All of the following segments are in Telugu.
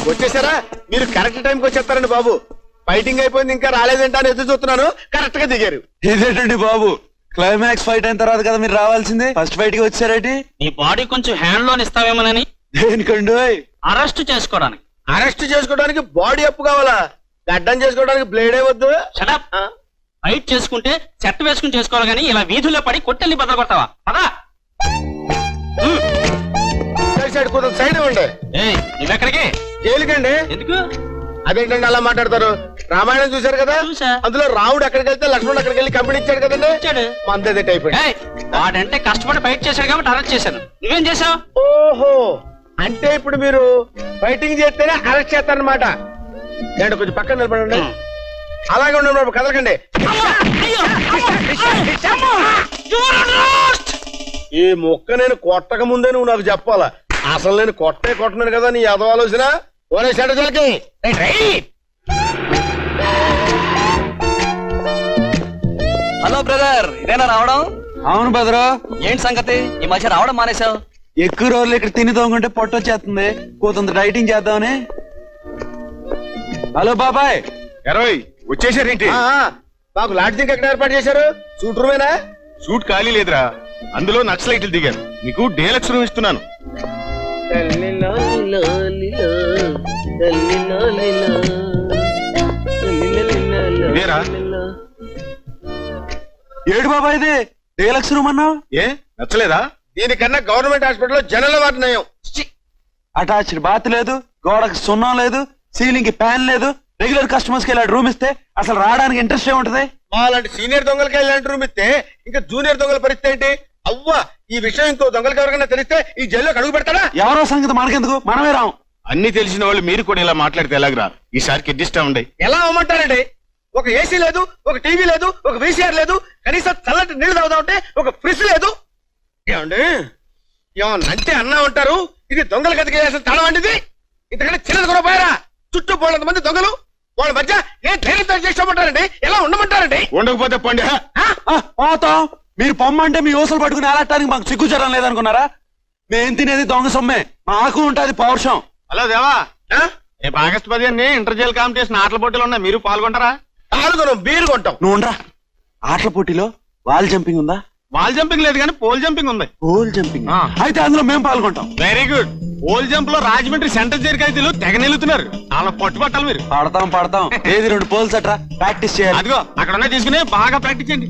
వచ్చేసారా? మీరు కరెక్ట్ టైంకి వచ్చేస్తారండి బాబు. ఫైటింగ్ అయిపోయింది ఇంకా రాలేదంటే అని ఎదురు చూస్తున్నాను. కరెక్ట్ గా దిగారు. ఇదేంటండి బాబు, క్లైమాక్స్ ఫైట్ అయిన తర్వాత కదా మీరు రావాల్సిందే, ఫస్ట్ ఫైట్ కి వచ్చారేంటి? నీ బాడీ కొంచెం హ్యాండ్ లోన్ ఇస్తావేమోనని. దేనికండి? అరెస్ట్ చేసుకోవడానికి. అరెస్ట్ చేసుకోవడానికి బాడీ అప్పు కావాలా? గడ్డం చేసుకోవడానికి బ్లేడే వద్దు. షటప్. ఫైట్ చేసుకుంటే చెట్టు వేసుకుని చేసుకోవాలి కానీ ఇలా వీధుల్లో పడి కొట్టెల్ని బద్దలు కొడతావా? పదా. సైడ్ కొంచెం సైడ్ ఇవ్వండి. నువ్వెక్కడికి? జైలుకండి. ఎందుకు? అదేంటండి అలా మాట్లాడతారు? రామాయణం చూశారు కదా, చూసా. అందులో రాముడు ఎక్కడికి వెళ్తే లక్ష్మణుడు అక్కడికి వెళ్ళి కంపెనీ ఇచ్చాడు కదండి. ఇచ్చాడు. మందే టైప్. వాడంటే కష్టపడి ఫైట్ చేశాడు కాబట్టి అరెస్ట్ చేశాను. నువ్వేం చేసావు? ఓహో, అంటే ఇప్పుడు మీరు ఫైటింగ్ చేస్తేనే అరెస్ట్ చేస్తారనమాట. నేను కొంచెం పక్కన నిలబడండి. అలాగే ఉండదు, కదలకండి. ఈ మొక్క నేను కొట్టక ముందే నువ్వు నాకు చెప్పాలా? అసలు నేను కొట్టనాను కదా నీ ఎదో ఆలోచన. ఓనే షటజలకి హలో బ్రదర్, ఇదేనా రావడం? అవును బదరు. ఏంటి సంగతి, ఈ మధ్య రావడం మానేశావు? ఎక్కువ రోజులు ఇక్కడ తిని తోముకుంటే పొట్ట వచ్చేస్తుంది, కొంత డైటింగ్ చేద్దామని. హలో బాబాయ్. 20 వచ్చేసారేంటి? మాకు లాడ్జింగ్ ఎక్కడ ఏర్పాటు చేశారు? సూట్ రూమేనా? సూట్ ఖాళీ లేదురా, అందులో నక్సలైట్లు దిగారు. నీకు డేలక్స్ రూమ్ ఇస్తున్నాను. ఇదేరా? ఏడు బాబాయ్ ఇది డీలక్స్ రూమ్ అన్నావు? ఏ నచ్చలేదా? దీనికన్నా గవర్నమెంట్ హాస్పిటల్లో జనరల్ వార్డు నయం. అటాచ్డ్ బాత్ లేదు, గోడకు సున్నం లేదు, సీలింగ్ కి ఫ్యాన్ లేదు. రెగ్యులర్ కస్టమర్స్ కి ఇలా రూమ్ ఇస్తే అసలు రావడానికి ఇంట్రెస్ట్ ఏ ఉంటది? అలాంటి సీనియర్ దొంగలకి ఇలాంటి రూమ్ ఇస్తే ఇంకా జూనియర్ దొంగల పరిస్థితి ఏంటి? అవ్వా, ఈ విషయం ఇంకో దొంగలకి ఎవరికైనా తెలిస్తే ఈ జైల్లో అడుగు పెడతాడా? ఎవరో సంగతి మనకెందుకు, మనమే రాం. అన్ని తెలిసిన వాళ్ళు మీరు కూడా ఇలా మాట్లాడితే ఎలాగరా? ఈసారికి అడ్జస్ట్ అవ్వండి. ఎలా అవ్వమంటారండి? ఒక ఏసీ లేదు, ఒక టీవీ లేదు, ఒక వీసీఆర్ లేదు, కనీసం చల్లటి నీళ్లు తాగుదామంటే ఒక ఫ్రిడ్జ్ లేదు. ఏమండి, ఏమన్నంటే అన్నా ఉంటారు. ఇది దొంగల గదికి అసలు తాళం అండిది. ఇంతకంటే చిన్నది కూడా పోయారా? చుట్టూ 400 మంది దొంగలు, వాళ్ళ మధ్య ఏ ధైర్యంతో చేసుకోమంటారండి? ఎలా ఉండమంటారండి? ఉండకపోతే పండి. పోతాం. మీరు పొమ్మంటే మీ ఊసలు పట్టుకుని అలాటానికి మాకు సిగ్గుచరం లేదనుకున్నారా? మేం తినేది దొంగ సొమ్మే, మాకు ఉంటది పౌరుషం. హలో దేవా, రేపు ఆగస్టు 15 ఇంటర్ జైల్ కాంపిటీషన్ ఆటల పోటీలు ఉన్నాయి, మీరు పాల్గొంటారా? పాల్గొనం, బీరు కొంటాం. నువ్వు ఉండరా. ఆటల పోటీలో వాల్ జంపింగ్ ఉందా? వాల్ జంపింగ్ లేదు కానీ పోల్ జంపింగ్ ఉంది. పోల్ జంపింగ్ అయితే అందులో మేము పాల్గొంటాం. Very good. పోల్ జంప్ లో రాజమండ్రి సెంటర్ జైలు ఖైదీలు తెగ నిలుతున్నారు. అలా పట్టుబట్టాలి మీరు. పడతాం. ఏది 2 పోల్స్ అట్రా ప్రాక్టీస్ చేయాలి. అదిగో అక్కడ ఉన్నాయి, తీసుకుని బాగా ప్రాక్టీస్ చేయండి.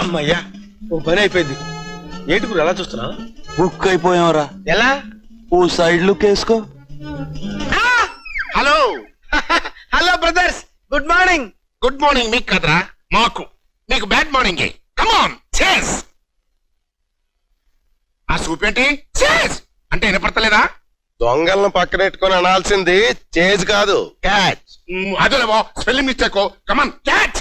అమ్మయ్యా, ఓ పని అయిపోయింది. ఏంటి ఇప్పుడు ఎలా చూస్తున్నా? బుక్ అయిపోయావరా. ఎలా? ఓ సైడ్ లుక్ వేసుకో. Hello hello brothers, good morning. Good morning మీకు కదరా, మాకు. నీకు బ్యాడ్ మార్నింగ్. కమాన్ చేస్. ఆ సూప్ ఏంటి? చేస్ అంటే వినపడతలేదా? దొంగలను పక్కనెట్టుకొని అనాల్సింది చేజ్ కాదు, క్యాచ్. అదే స్పెల్లింగ్ మిస్టేక్. Come on catch.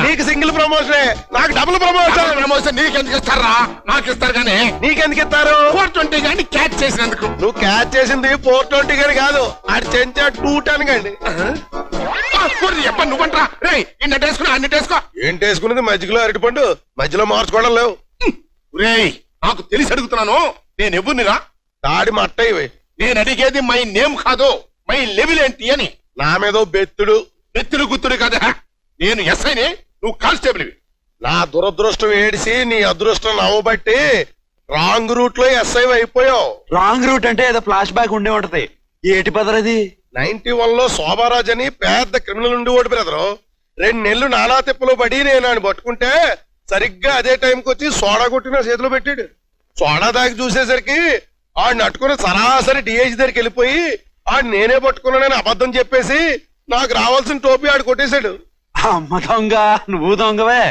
నీకు సింగిల్ ప్రమోషన్, నాకు డబుల్ ప్రమోషన్. ప్రమోషన్ నీకెందుకు ఇస్తారా? నాకు ఇస్తారు కానీ. నీకెందుకు ఇస్తారు? 420 కానీ క్యాచ్ చేసినందుకు. నువ్వు క్యాచ్ చేసింది 420 గాని కాదు, అది చెంచా 210 కండి. ఎప్ప నువ్వంటరా? రే ఇన్నట్టేసుకుని అన్నిటేసుకో. ఏంటేసుకున్నది? మధ్యలో అరటిపండు, మధ్యలో మార్చుకోవడం లేవు. రే నాకు తెలిసి అడుగుతున్నాను, నేను ఎవరినిరా? తాడి మట్ట ఇవి. నేను అడిగేది మై నేమ్ కాదు, మై లెవెల్ ఏంటి అని. నా మీద బెత్తుడు బెత్తుడు గుత్తుడు కదా. నేను ఎస్ఐని, నువ్వు కానిస్టేబుల్. నా దురదృష్టం ఏడిసి నీ అదృష్టం నవ్వబట్టి రాంగ్ రూట్ లో ఎస్ఐ అయిపోయావు. రాంగ్ రూట్ అంటే ఏదో ఫ్లాష్ బ్యాక్ ఉండే ఉంటది. ఏటి పదరది? 91 లో శోభారాజ్ అని పెద్ద క్రిమినల్ ఉండి ఓడి బ్రదరు. 2 నెలలు నానా తిప్పలు పడి నేను ఆయన పట్టుకుంటే సరిగ్గా అదే టైంకి వచ్చి సోడా కొట్టిన చేతిలో పెట్టాడు. సోడా దాకి చూసేసరికి ఆడిని అట్టుకుని సరాసరి డిఐజీ దగ్గరికి వెళ్ళిపోయి ఆడు నేనే పట్టుకున్నానని అబద్ధం చెప్పేసి నాకు రావాల్సిన టోపీ ఆడు కొట్టేశాడు. అమ్మ దొంగ, నువ్వు దొంగవే.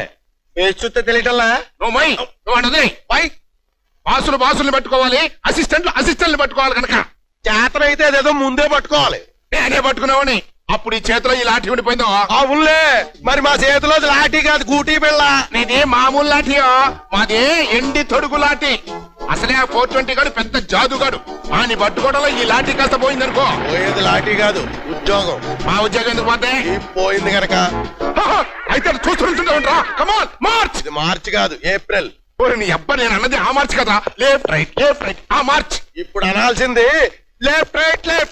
చూస్తే తెలియటల్లా. నువ్వు అన్నది బాసులు పట్టుకోవాలి, అసిస్టెంట్లు పట్టుకోవాలి కనుక చేతనైతే అదేదో ముందే పట్టుకోవాలి. నేనే పట్టుకున్నావని అప్పుడు ఈ చేతిలో ఈ లాఠీ ఉండిపోయిందో అవునులే, మరి మా చేతిలో లాఠీ కాదు గూటీ పిల్ల. నీది మామూలు లాఠీయో, మాది ఎండి తొడుగు లాఠీ. అసలే ఆ 420 గాడు పెద్ద జాదుగాడు. వాని పట్టుకోవడంలో ఈ లాఠీ కాస్త పోయిందనుకో. పోయేది లాఠీ కాదు, ఉద్యోగం. మా ఉద్యోగం ఎందుకు పోతే? ఈ పోయింది గనక. అయితే చూస్తుంటా. కమాన్ మార్చ్. ఇది మార్చి కాదు, ఏప్రిల్. ఓరి నీ అబ్బా, నేను అన్నది ఆ మార్చ్ కదా. లెఫ్ట్ రైట్ ఆ మార్చ్. ఇప్పుడు అనాల్సింది లెఫ్ట్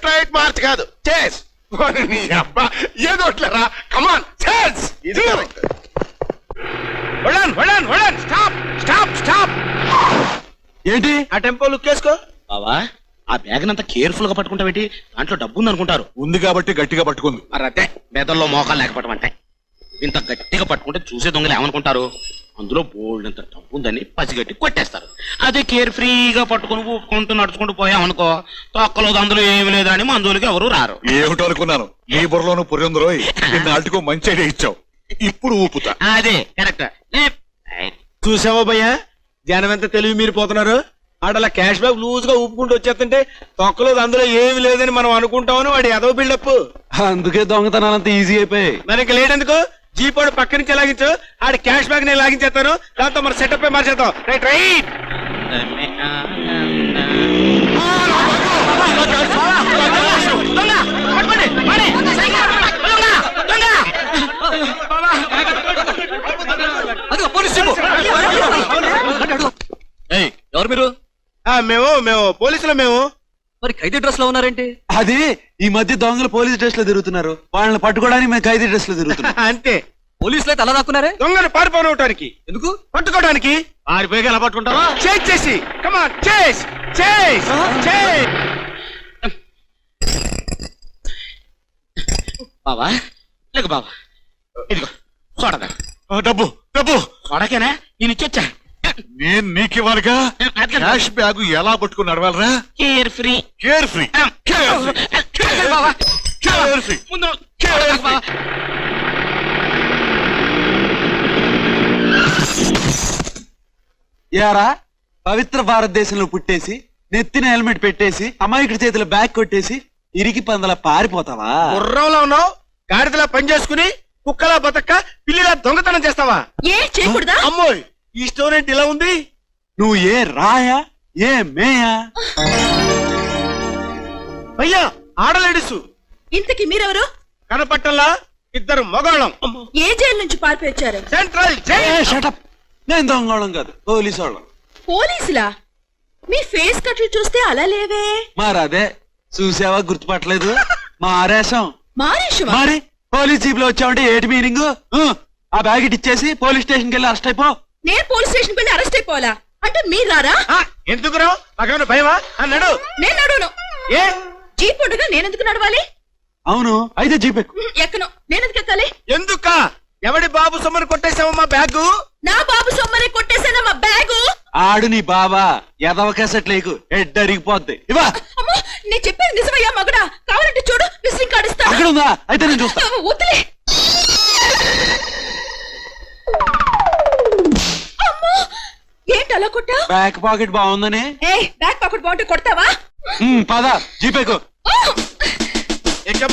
రైట్ మార్చి కాదు, చేస్. ఓరి నీ అబ్బా, ఏదోట్లేరా. కమాన్ చేస్. ఇది కరెక్ట్. స్టాప్. ఏంటి ఆ టెంపో లుక్ వేసుకో. బావా ఆ బ్యాగ్ అంతా కేర్ఫుల్ గా పట్టుకుంటావేటి? దాంట్లో డబ్బు ఉంది అనుకుంటారు. ఉంది కాబట్టి గట్టిగా పట్టుకుంది. మరి అదే మెదల్లో మోకాలు లేకపోవడం అంటే. ఇంత గట్టిగా పట్టుకుంటే చూసే దొంగలు ఏమనుకుంటారు? అందులో బోల్డ్ అంత డబ్బు ఉందని పసిగట్టి కొట్టేస్తారు. అదే కేర్ ఫ్రీగా పట్టుకుని ఊపుకుంటూ నడుచుకుంటూ పోయామనుకో, తొక్కలో అందులో ఏమి లేదా అని మందులకి ఎవరు రారు. ఏమిటో అనుకున్నాను, నీ బుర్రలోను పురిందరో నాటికో మంచి ఐడియా ఇచ్చావు. ఇప్పుడు ఊపుతా. అదే కరెక్ట్. చూసావా భయ్యా, జనం ఎంత తెలివి మీరిపోతున్నారు. ఆడలా క్యాష్ బ్యాక్ లూజ్ గా ఊపుకుంటూ వచ్చేస్తుంటే తొక్కలో అందులో ఏమి లేదని మనం అనుకుంటామని వాడి ఎదవ బిల్డప్. అందుకే దొంగతనాలు అంత ఈజీ అయిపోయాయి. మరి ఇంకా లేటెందుకు, జీపోడు పక్క నుంచి లాగించు, ఆడి క్యాష్ బ్యాగ్ నేను లాగించేస్తాను. దాంతో మన సెటప్ మార్చేద్దాం. రైట్. అదిగో పోలీస్ జీపు. ఏయ్, ఎవరు మీరు? మేము పోలీసులు. మరి ఖైదీ డ్రెస్ లో ఉన్నారేంటి? అది ఈ మధ్య దొంగలు పోలీస్ డ్రెస్ లో తిరుగుతున్నారు. వాళ్ళని పట్టుకోవడానికి మేము ఖైదీ డ్రెస్ లో తిరుగుతున్నాం. అంతే. పోలీసులు అయితే అలా దాక్కున్నారే? దొంగలు పారిపోవడానికి. ఎందుకు? పట్టుకోవడానికి. పారిపోయి ఎలా పట్టుకుంటారా? చేసి కమాన్ చేస్. బావా లేక బావా, ఇదిగో చూడదా డబ్బు చూడకేనా నేను ఇచ్చొచ్చా. నేను నీకివ్వాలిగా. క్యాష్ బ్యాగ్ ఎలా పట్టుకుని నడవాలరా? Care free. Care free. బావా కేర్ ఫ్రీ. ముందు బావా. యారా, పవిత్ర భారతదేశంలో పుట్టేసి నెత్తిన హెల్మెట్ పెట్టేసి అమాయకుడి చేతిలో బ్యాగ్ కొట్టేసి ఇరికి పందల పారిపోతావా? గుర్రంలో ఉన్నావు, గాడిదలా పని చేసుకుని కుక్కలా బతక్క పిల్లిలా దొంగతనం చేస్తావా? ఏ చేయకూడదా? అమ్మోయ్, ఈ స్టోరీ ఏంటి ఇలా ఉంది? నువ్వు ఏ రాయా ఏ మేయా? అయ్యా, ఆడలేడీసు. ఇంతకి మీరెవరు? కనపట్టంలా ఇద్దరు మగాళ్ళం. ఏ జైలు నుంచి పారిపోయి వచ్చారు? Central jail. షటప్. నేను దొంగోళం కాదు, పోలీసు వాళ్ళం. పోలీసులా? మీ ఫేస్ కట్లు చూస్తే అలా లేవే. మరదే చూసావా, గుర్తుపట్టలేదు? మారేశం. మారేషువా? మరి పోలీస్ జీప్ లో వచ్చావంటే ఏటి మీనింగ్? ఆ బ్యాగ్ ఇటు ఇచ్చేసి పోలీస్ స్టేషన్ కి వెళ్ళి అరెస్ట్ అయిపో. నేను పోలీస్ స్టేషన్ వెళ్ళి అరెస్ట్ అయిపోవాలా? అంటే మీరు రారా? ఎందుకు రావు? నాకేమైనా భయమా అన్నాడు. నేను నడువును. ఏ జీప్ ఉండగా నేనెందుకు నడవాలి? అవును, అయితే జీప్ ఎక్కు. ఎక్కను. నేనెందుకు ఎక్కాలి? ఎందుక? ఎవడి బాబు సొమ్మని కొట్టేసావు మా బ్యాగు? నా బాబు సొమ్మని కొట్టేసానా మా బ్యాగు? ఆడు నీ బాబా, ఎదవ కేసెట్ లేకు, హెడ్ అరిగిపోద్ది. ఇవా అమ్మో, నేను చెప్పేది నిజమయ్యా మగడా. కావాలంటే చూడు, విసిరింగ్ కాడిస్తా. అక్కడ ఉందా? అయితే నేను చూస్తా. వద్దులే. అమ్మో, ఏంటి అలా కొట్టావు? బ్యాక్ పాకెట్ బాగుందని. బ్యాక్ పాకెట్ బాగుంటే కొడతావా? పద జీప్ ఎక్కు.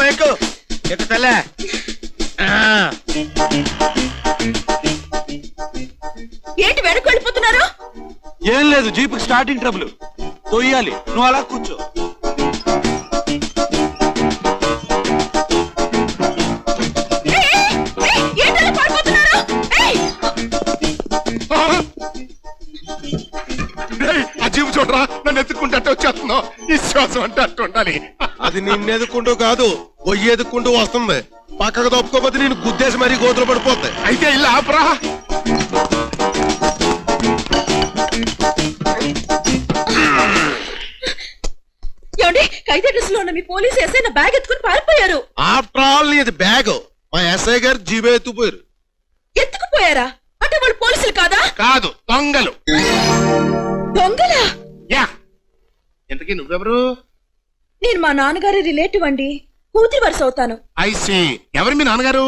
ఎక్కు ఎక్కుతలే. ఏంటి వెనక్కి వెళ్ళిపోతున్నారు? ఏం లేదు, జీప్ స్టార్టింగ్ ట్రబుల్. తొయ్యాలి, నువ్వు అలా కూర్చో. ఏంటి అలా పారిపోతున్నారు? ఆ జీపు చూడరా, నన్ను ఎత్తుకుంటే వచ్చేస్తున్నావు. ఈ శ్వాసం అంటే అట్టు ఉండాలి. అది నిన్నెదుక్కుంటూ కాదు, పొయ్యి ఎదుక్కుంటూ వస్తుంది. పక్కకు తప్పుకోపోతే నేను గుద్దేసి మరీ గోతులు పడిపోతాయి. అయితే ఇల్లు ఆపరా. ఏమండి, ఖైదీ డ్రెస్ లో ఉన్న మీ పోలీసు ఎస్ఐ నా బ్యాగ్ ఎత్తుకుని పారిపోయారు. ఆఫ్టర్ ఆల్ ఇది బ్యాగ్. మా ఎస్ఐ గారు జీబే ఎత్తుపోయారు. ఎత్తుకుపోయారా? అంటే వాళ్ళు పోలీసులు కాదా? కాదు, దొంగలు. దొంగలా? యా. ఎంతకీ నువ్వెవరు? నేను మా నాన్నగారి రిలేటివ్ అండి. కూతురి వరుస అవుతాను. ఐసి. ఎవరు మీ నాన్నగారు?